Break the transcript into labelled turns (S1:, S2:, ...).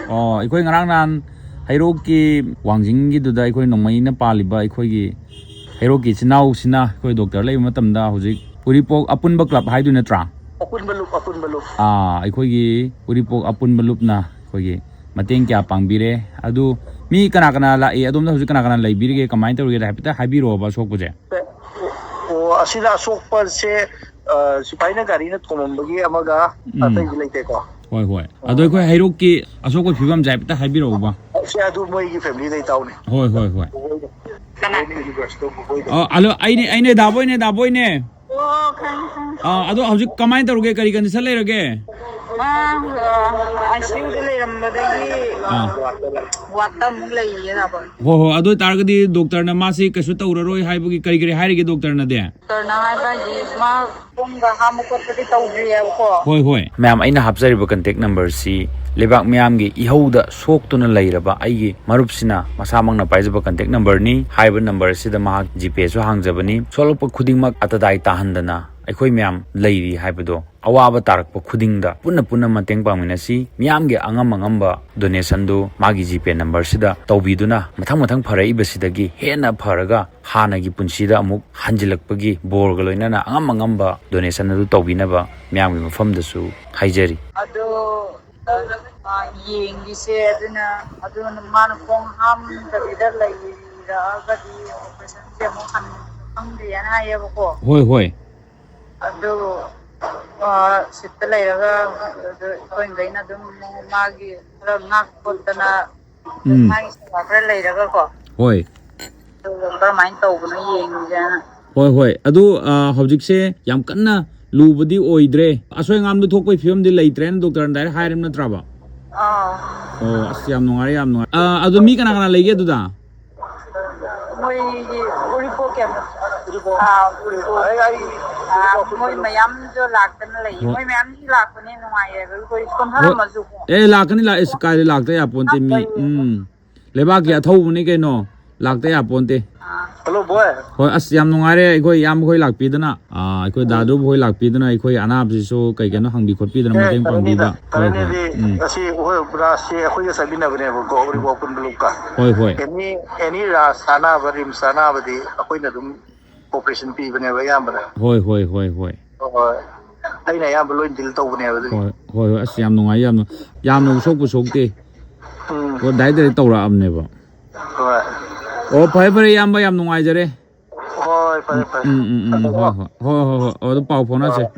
S1: ꯑꯩꯈꯣꯏ ꯉꯔꯥꯡ ꯅꯍꯥꯟ ꯍꯩꯔꯣꯛꯀꯤ ꯋꯥꯡꯖꯤꯡꯒꯤꯗꯨꯗ ꯑꯩꯈꯣꯏ ꯅꯣꯡꯃꯩꯅ ꯄꯥꯜꯂꯤꯕ ꯑꯩꯈꯣꯏꯒꯤ ꯍꯩꯔꯣꯛꯀꯤ ꯏꯆꯤꯟ ꯏꯅꯥꯎꯁꯤꯅ ꯑꯩꯈꯣꯏ ꯗꯣꯛꯇꯔ ꯂꯩꯕ ꯃꯇꯝꯗ ꯍꯧꯖꯤꯛ ꯎꯔꯤꯄꯣꯛ ꯑꯄꯨꯟꯕ ꯀ꯭ꯂꯕ ꯍꯥꯏꯗꯣꯏ ꯅꯠꯇ꯭ꯔꯥ?
S2: ꯑꯄꯨꯟꯕ ꯂꯨꯞ.
S1: ꯑꯩꯈꯣꯏꯒꯤ ꯎꯔꯤꯄꯣꯛ ꯑꯄꯨꯟꯕ ꯂꯨꯞꯅ ꯑꯩꯈꯣꯏꯒꯤ ꯃꯇꯦꯡ ꯀꯌꯥ ꯄꯥꯡꯕꯤꯔꯦ. ꯑꯗꯨ ꯃꯤ ꯀꯅꯥ ꯂꯥꯛꯏ ꯑꯗꯣꯝꯗ ꯍꯧꯖꯤꯛ ꯀꯅꯥ ꯂꯩꯕꯤꯔꯤꯒꯦ ꯀꯃꯥꯏꯅ ꯇꯧꯔꯤꯒꯦ ꯍꯥꯏꯐꯦꯠꯇ ꯍꯥꯏꯕꯤꯔꯛꯑꯣꯕ ꯑꯁꯣꯛꯄꯁꯦ.
S2: ꯑꯁꯤꯗ ꯑꯁꯣꯛꯄꯁꯦ ꯁꯤꯐꯥꯏꯅ ꯒꯥꯔꯤꯅ ꯊꯣꯝꯃꯝꯕꯒꯤ ꯑꯃꯒ ꯑꯇꯩꯗꯤ ꯂꯩꯇꯦꯀꯣ.
S1: ꯍꯣꯏ. ꯑꯗꯣ ꯑꯩꯈꯣꯏ ꯍꯩꯔꯣꯛꯀꯤ ꯑꯁꯣꯛꯄ ꯐꯤꯕꯝꯁꯦ ꯍꯥꯏꯐꯦꯠꯇ ꯍꯥꯏꯕꯤꯔꯛꯎꯕ.
S2: ꯑꯗꯨ ꯃꯣꯏꯒꯤ ꯐꯦꯃꯤꯂꯤꯗꯩ ꯇꯧꯅꯤ.
S1: ꯍꯣꯏ. ꯑꯂꯣ ꯑꯩꯅꯦ ꯗꯥꯕꯣꯏꯅꯦ. ꯑꯗꯣ ꯍꯧꯖꯤꯛ ꯀꯃꯥꯏꯅ ꯇꯧꯔꯒꯦ ꯀꯔꯤ ꯀꯟꯗꯤꯁꯟ ꯂꯩꯔꯒꯦ?
S3: ICUꯗ ꯂꯩꯔꯝꯕꯗꯒꯤ ꯋꯥꯠꯇ ꯑꯃꯨꯛ ꯂꯩꯌꯦ ꯗꯥꯕꯣꯏ.
S1: ꯍꯣꯏ ꯑꯗꯨ ꯑꯣꯏꯇꯥꯔꯒꯗꯤ ꯗꯣꯛꯇꯔꯅ ꯃꯥꯁꯤ ꯀꯩꯁꯨ ꯇꯧꯔꯔꯣꯏ ꯍꯥꯏꯕꯒꯤ ꯀꯔꯤ ꯍꯥꯏꯔꯤꯒꯦ ꯗꯣꯛꯇꯔꯅꯗꯤ?
S3: ꯗꯣꯛꯇꯔꯅ ꯍꯥꯏꯕꯗꯤ ꯃꯥ ꯄꯨꯡꯒ ꯍꯥꯝꯕ ꯈꯣꯠꯄꯗꯤ ꯇꯧꯗ꯭ꯔꯤꯌꯦꯕꯀꯣ.
S1: ꯍꯣꯏ. ꯃꯌꯥꯝ ꯑꯩꯅ ꯍꯥꯞꯆꯔꯤꯕ ꯀꯟꯇꯦꯛ ꯅꯝꯕꯔꯁꯤ ꯂꯩꯕꯥꯛ ꯃꯌꯥꯝꯒꯤ ꯏꯍꯧꯗ ꯁꯣꯛꯇꯨꯅ ꯂꯩꯔꯕ ꯑꯩꯒꯤ ꯃꯔꯨꯞꯁꯤꯅ ꯃꯁꯥꯃꯛꯅ ꯄꯥꯏꯖꯕ ꯀꯟꯇꯦꯛ ꯅꯝꯕꯔꯅꯤ. ꯍꯥꯏꯔꯤꯕ ꯅꯝꯕꯔ ꯑꯁꯤꯗ ꯃꯍꯥꯛ ꯖꯤꯄꯦꯁꯨ ꯍꯥꯡꯖꯕꯅꯤ. ꯁꯣꯛꯂꯛꯄ ꯈꯨꯗꯤꯡꯃꯛ ꯑꯇꯗꯥꯏ ꯇꯥꯍꯟꯗꯅ ꯑꯩꯈꯣꯏ ꯃꯌꯥꯝ ꯂꯩꯔꯤ ꯍꯥꯏꯕꯗꯣ ꯑꯋꯥꯕ ꯇꯥꯔꯛꯄ ꯈꯨꯗꯤꯡꯗ ꯄꯨꯟꯅ ꯃꯇꯦꯡ ꯄꯥꯡꯃꯤꯟꯅꯁꯤ. ꯃꯤꯌꯥꯝꯒꯤ ꯑꯉꯝꯕ ꯗꯣꯅꯦꯁꯟꯗꯨ ꯃꯥꯒꯤ ꯖꯤꯄꯦ ꯅꯝꯕꯔꯁꯤꯗ ꯇꯧꯕꯤꯗꯨꯅ ꯃꯊꯪ ꯐꯔꯛꯏꯕꯁꯤꯗꯒꯤ ꯍꯦꯟꯅ ꯐꯔꯒ ꯍꯥꯟꯅꯒꯤ ꯄꯨꯟꯁꯤꯗ ꯑꯃꯨꯛ ꯍꯟꯖꯤꯜꯂꯛꯄꯒꯤ ꯕꯣꯔꯒ ꯂꯣꯏꯅꯅ ꯑꯉꯝꯕ ꯗꯣꯅꯦꯁꯟ ꯑꯗꯨ ꯇꯧꯕꯤꯅꯕ ꯃꯤꯌꯥꯝꯒꯤ ꯃꯐꯝꯗꯁꯨ ꯍꯥꯏꯖꯔꯤ.
S3: ꯑꯗꯣ ꯌꯦꯡꯒꯤꯁꯦ ꯑꯗꯨꯅ ꯃꯥꯅ ꯈꯣꯡ ꯍꯥꯝꯗꯕꯤꯗ ꯂꯩꯔꯛꯑꯒꯗꯤ ꯑꯣꯄꯔꯦꯁꯟꯁꯦ ꯑꯃꯨꯛ ꯈꯪꯗꯦꯅ ꯍꯥꯏꯌꯦꯕꯀꯣ.
S1: ꯍꯣꯏ.
S3: ꯑꯗꯨ ꯁꯤꯠꯇ ꯂꯩꯔꯒ ꯑꯩꯈꯣꯏꯈꯩꯅ ꯑꯗꯨꯝ ꯃꯥꯒꯤ ꯈꯔ ꯉꯥꯛ ꯈꯣꯠꯇꯅ ꯃꯥꯒꯤ ꯁꯦꯕꯥ ꯈꯔ ꯂꯩꯔꯒꯀꯣ.
S1: ꯍꯣꯏ.
S3: ꯑꯗꯨꯒ ꯀꯔꯝꯍꯥꯏꯅ ꯇꯧꯕꯅꯣ ꯌꯦꯡꯁꯦꯅ.
S1: ꯍꯣꯏ. ꯑꯗꯨ ꯍꯧꯖꯤꯛꯁꯦ ꯌꯥꯝ ꯀꯟꯅ ꯂꯨꯕꯗꯤ ꯑꯣꯏꯗ꯭ರೆ. ꯑꯁꯣꯏ ꯑꯉꯥꯝꯗ ꯊꯣꯛꯄꯒꯤ ꯐꯤꯕꯝꯗꯤ ꯂꯩꯇ꯭ꯔꯦꯅ ꯗꯣꯛꯇꯔꯅ ꯗꯥꯏꯔꯦꯛ ꯍꯥꯏꯔꯕ ꯅꯠꯇ꯭ꯔꯕ? ꯑꯁ ꯌꯥꯝ ꯅꯨꯡꯉꯥꯏꯔꯦ. ꯑꯗꯣ ꯃꯤ ꯀꯅꯥ ꯂꯩꯒꯦ ꯑꯗꯨꯗ?
S3: ꯃꯣꯏꯒꯤ ꯎꯔꯤꯄꯣꯛ ꯃꯣꯏ ꯃꯌꯥꯝꯁꯨ ꯂꯥꯛꯇꯅ ꯂꯩ. ꯃꯣꯏ ꯃꯌꯥꯝꯁꯨ ꯂꯥꯛꯄꯅꯦ ꯅꯨꯡꯉꯥꯏꯌꯦꯕ ꯑꯩꯈꯣꯏ ꯁꯣꯟꯊꯔꯝꯃꯁꯨ.
S1: ꯂꯥꯛꯀꯅꯤ ꯀꯥꯏꯗ ꯂꯥꯛꯇ ꯌꯥꯄꯣꯟꯇꯦ ꯃꯤ. ꯂꯩꯕꯥꯛꯀꯤ ꯑꯊꯧꯕꯅꯤ ꯀꯩꯅꯣ. ꯂꯥꯛꯇ ꯌꯥꯄꯣꯟꯇꯦ.
S2: ꯍꯜꯂꯣ ꯕꯣꯏ.
S1: ꯍꯣꯏ ꯑꯁ ꯌꯥꯝ ꯅꯨꯡꯉꯥꯏꯔꯦ ꯑꯩꯈꯣꯏ ꯏꯌꯥꯝꯕ ꯈꯣꯏ ꯂꯥꯛꯄꯤꯗꯅ ꯑꯩꯈꯣꯏ ꯗꯥꯗꯨ ꯍꯣꯏ ꯂꯥꯛꯄꯤꯗꯅ ꯑꯩꯈꯣꯏ ꯑꯅꯥꯕꯁꯤꯁꯨ ꯀꯩꯅꯣ ꯍꯪꯕꯤ ꯈꯣꯠꯄꯤꯗꯅ ꯃꯇꯦꯡ ꯄꯥꯡꯕꯤꯕ.
S2: ꯑꯁꯤ ꯔꯥꯁꯁꯤ ꯑꯩꯈꯣꯏꯒ ꯆꯠꯃꯤꯟꯅꯕꯅꯦꯕꯀꯣ ꯎꯔꯤꯄꯣꯛ ꯑꯄꯨꯟꯕ ꯂꯨꯞꯀ.
S1: ꯍꯣꯏ.
S2: ꯑꯦꯅꯤ ꯔꯥꯁ ꯁꯥꯟꯅꯕ ꯔꯤꯝꯁ ꯁꯥꯟꯅꯕꯗꯤ ꯑꯩꯈꯣꯏꯅ ꯑꯗꯨꯝ ꯑꯣꯄꯔꯦꯁꯟ ꯄꯤꯕꯅꯦꯕ ꯑꯌꯥꯝꯕꯅ.
S1: ꯍꯣꯏ.
S2: ꯑꯩꯅ ꯑꯌꯥꯝꯕ ꯂꯣꯏ ꯗꯤꯜ ꯇꯧꯕꯅꯦꯕ ꯑꯗꯨꯒꯤ.
S1: ꯍꯣꯏ ꯑꯁ ꯌꯥꯝ ꯅꯨꯡꯉꯥꯏ. ꯌꯥꯝꯅ ꯁꯣꯛꯇꯦ. ꯗꯥꯏꯔꯦꯛ ꯇꯧꯔꯛꯑꯕꯅꯦꯕ.
S2: ꯍꯣꯏ.
S1: ꯐꯔꯦ ꯏꯌꯥꯝꯕ ꯌꯥꯝ ꯅꯨꯡꯉꯥꯏꯖꯔꯦ.
S2: ꯍꯣꯏ ꯐꯔꯦ.
S1: ꯍꯣꯏ. ꯑꯗꯨ ꯄꯥꯎ ꯐꯥꯎꯅꯁꯦ.